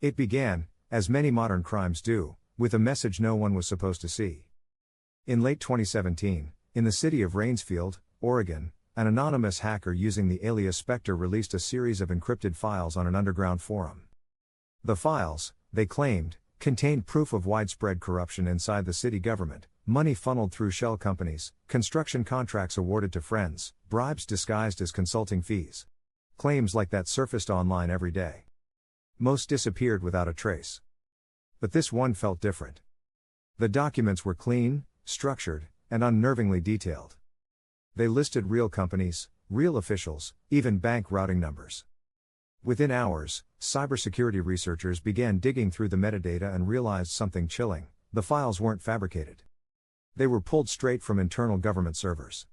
It began, as many modern crimes do, with a message no one was supposed to see. In late 2017, in the city of Rainsfield, Oregon, an anonymous hacker using the alias Specter released a series of encrypted files on an underground forum. The files, they claimed, contained proof of widespread corruption inside the city government, money funneled through shell companies, construction contracts awarded to friends, bribes disguised as consulting fees. Claims like that surfaced online every day. Most disappeared without a trace. But this one felt different. The documents were clean, structured, and unnervingly detailed. They listed real companies, real officials, even bank routing numbers. Within hours, cybersecurity researchers began digging through the metadata and realized something chilling: the files weren't fabricated. They were pulled straight from internal government servers.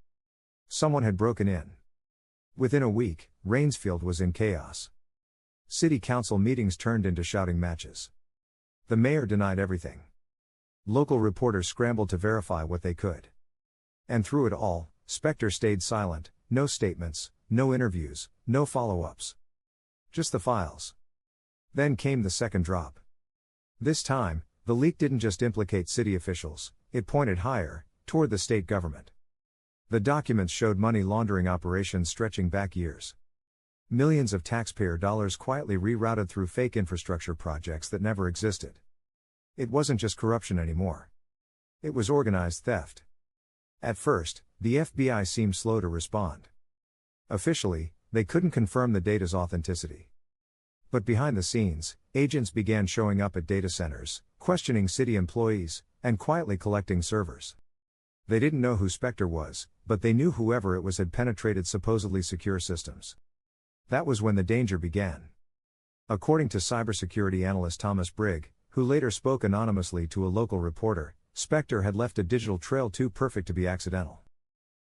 Someone had broken in. Within a week, Rainsfield was in chaos. City council meetings turned into shouting matches. The mayor denied everything. Local reporters scrambled to verify what they could. And through it all, Specter stayed silent: no statements, no interviews, no follow-ups. Just the files. Then came the second drop. This time, the leak didn't just implicate city officials, it pointed higher, toward the state government. The documents showed money laundering operations stretching back years. Millions of taxpayer dollars quietly rerouted through fake infrastructure projects that never existed. It wasn't just corruption anymore. It was organized theft. At first, the FBI seemed slow to respond. Officially, they couldn't confirm the data's authenticity. But behind the scenes, agents began showing up at data centers, questioning city employees, and quietly collecting servers. They didn't know who Specter was, but they knew whoever it was had penetrated supposedly secure systems. That was when the danger began. According to cybersecurity analyst Thomas Brigg, who later spoke anonymously to a local reporter, Specter had left a digital trail too perfect to be accidental.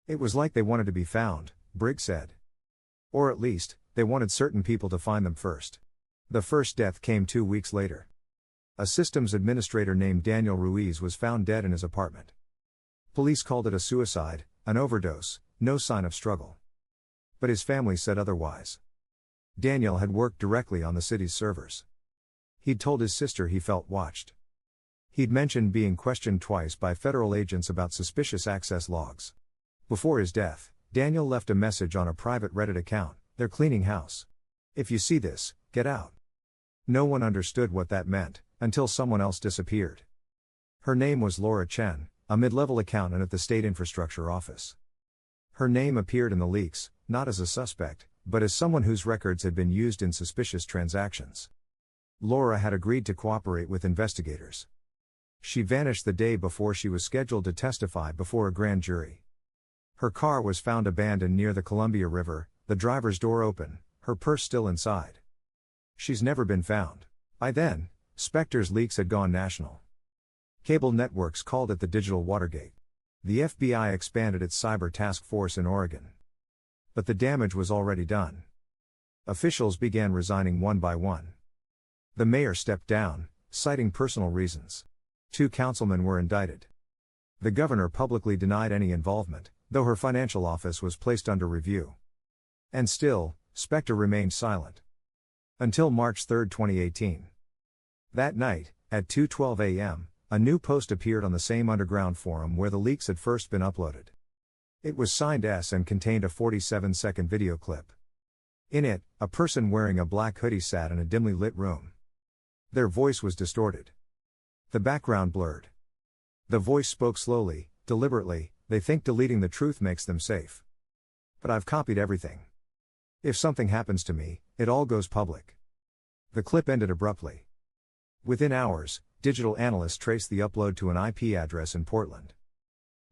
It was like they wanted to be found, Brigg said. Or at least, they wanted certain people to find them first. The first death came 2 weeks later. A systems administrator named Daniel Ruiz was found dead in his apartment. Police called it a suicide, an overdose, no sign of struggle. But his family said otherwise. Daniel had worked directly on the city's servers. He'd told his sister he felt watched. He'd mentioned being questioned twice by federal agents about suspicious access logs. Before his death, Daniel left a message on a private Reddit account: "They're cleaning house. If you see this, get out." No one understood what that meant, until someone else disappeared. Her name was Laura Chen, a mid-level accountant at the State Infrastructure Office. Her name appeared in the leaks, not as a suspect, but as someone whose records had been used in suspicious transactions. Laura had agreed to cooperate with investigators. She vanished the day before she was scheduled to testify before a grand jury. Her car was found abandoned near the Columbia River, the driver's door open, her purse still inside. She's never been found. By then, Specter's leaks had gone national. Cable networks called it the Digital Watergate. The FBI expanded its cyber task force in Oregon. But the damage was already done. Officials began resigning one by one. The mayor stepped down, citing personal reasons. 2 councilmen were indicted. The governor publicly denied any involvement, though her financial office was placed under review. And still, Specter remained silent. Until March 3, 2018. That night, at 2:12 a.m., a new post appeared on the same underground forum where the leaks had first been uploaded. It was signed S and contained a 47-second video clip. In it, a person wearing a black hoodie sat in a dimly lit room. Their voice was distorted. The background blurred. The voice spoke slowly, deliberately: "They think deleting the truth makes them safe. But I've copied everything. If something happens to me, it all goes public." The clip ended abruptly. Within hours, digital analysts traced the upload to an IP address in Portland.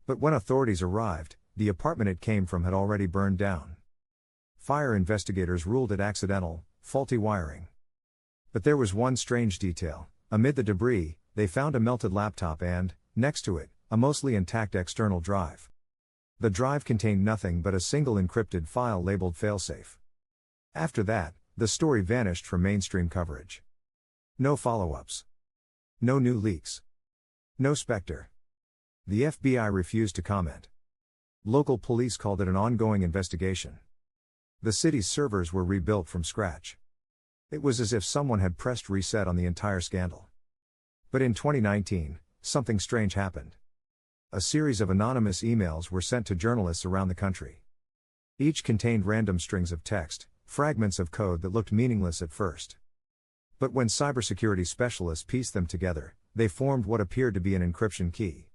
But when authorities arrived, the apartment it came from had already burned down. Fire investigators ruled it accidental, faulty wiring. But there was one strange detail: amid the debris, they found a melted laptop and, next to it, a mostly intact external drive. The drive contained nothing but a single encrypted file labeled Failsafe. After that, the story vanished from mainstream coverage. No follow-ups. No new leaks. No Specter. The FBI refused to comment. Local police called it an ongoing investigation. The city's servers were rebuilt from scratch. It was as if someone had pressed reset on the entire scandal. But in 2019, something strange happened. A series of anonymous emails were sent to journalists around the country. Each contained random strings of text, fragments of code that looked meaningless at first. But when cybersecurity specialists pieced them together, they formed what appeared to be an encryption key.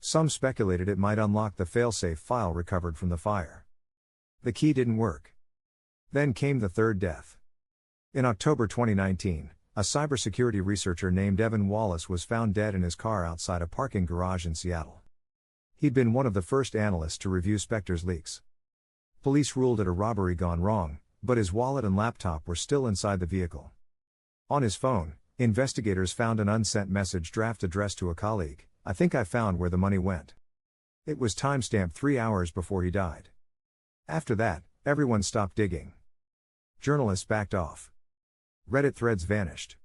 Some speculated it might unlock the Failsafe file recovered from the fire. The key didn't work. Then came the third death. In October 2019, a cybersecurity researcher named Evan Wallace was found dead in his car outside a parking garage in Seattle. He'd been one of the first analysts to review Specter's leaks. Police ruled it a robbery gone wrong, but his wallet and laptop were still inside the vehicle. On his phone, investigators found an unsent message draft addressed to a colleague. "I think I found where the money went." It was timestamped 3 hours before he died. After that, everyone stopped digging. Journalists backed off. Reddit threads vanished.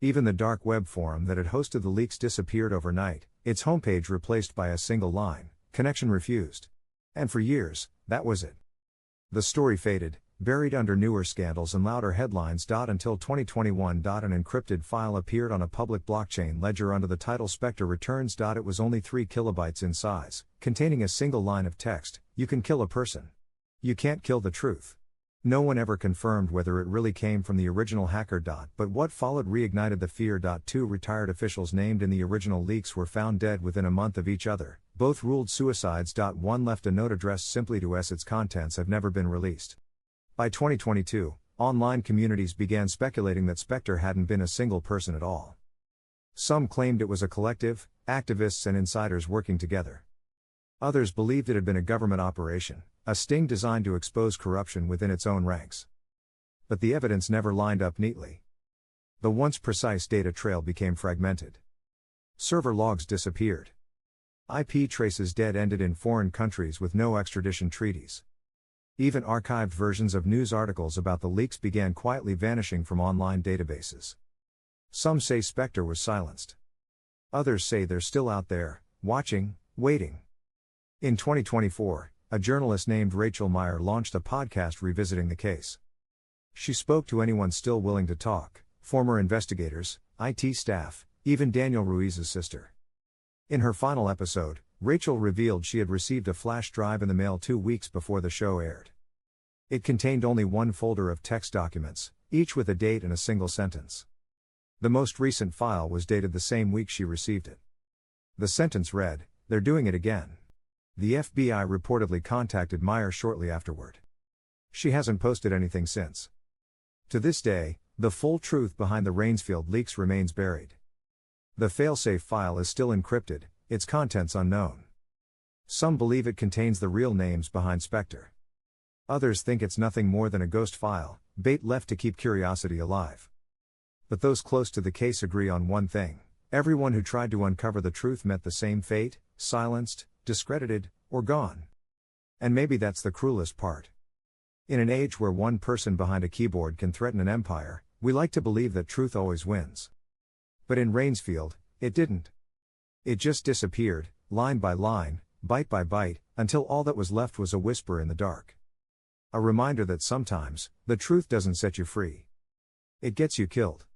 Even the dark web forum that had hosted the leaks disappeared overnight, its homepage replaced by a single line, "Connection refused." And for years, that was it. The story faded, buried under newer scandals and louder headlines. Until 2021. An encrypted file appeared on a public blockchain ledger under the title Specter Returns. It was only 3 kilobytes in size, containing a single line of text: "You can kill a person. You can't kill the truth." No one ever confirmed whether it really came from the original hacker. But what followed reignited the fear. 2 retired officials named in the original leaks were found dead within a month of each other, both ruled suicides. 1 left a note addressed simply to S. Its contents have never been released. By 2022, online communities began speculating that Specter hadn't been a single person at all. Some claimed it was a collective, activists and insiders working together. Others believed it had been a government operation, a sting designed to expose corruption within its own ranks. But the evidence never lined up neatly. The once precise data trail became fragmented. Server logs disappeared. IP traces dead-ended in foreign countries with no extradition treaties. Even archived versions of news articles about the leaks began quietly vanishing from online databases. Some say Specter was silenced. Others say they're still out there, watching, waiting. In 2024, a journalist named Rachel Meyer launched a podcast revisiting the case. She spoke to anyone still willing to talk: former investigators, IT staff, even Daniel Ruiz's sister. In her final episode, Rachel revealed she had received a flash drive in the mail 2 weeks before the show aired. It contained only one folder of text documents, each with a date and a single sentence. The most recent file was dated the same week she received it. The sentence read, "They're doing it again." The FBI reportedly contacted Meyer shortly afterward. She hasn't posted anything since. To this day, the full truth behind the Rainsfield leaks remains buried. The Failsafe file is still encrypted, its contents unknown. Some believe it contains the real names behind Specter. Others think it's nothing more than a ghost file, bait left to keep curiosity alive. But those close to the case agree on one thing: everyone who tried to uncover the truth met the same fate: silenced, discredited, or gone. And maybe that's the cruelest part. In an age where one person behind a keyboard can threaten an empire, we like to believe that truth always wins. But in Rainsfield, it didn't. It just disappeared, line by line, byte by byte, until all that was left was a whisper in the dark. A reminder that sometimes, the truth doesn't set you free. It gets you killed.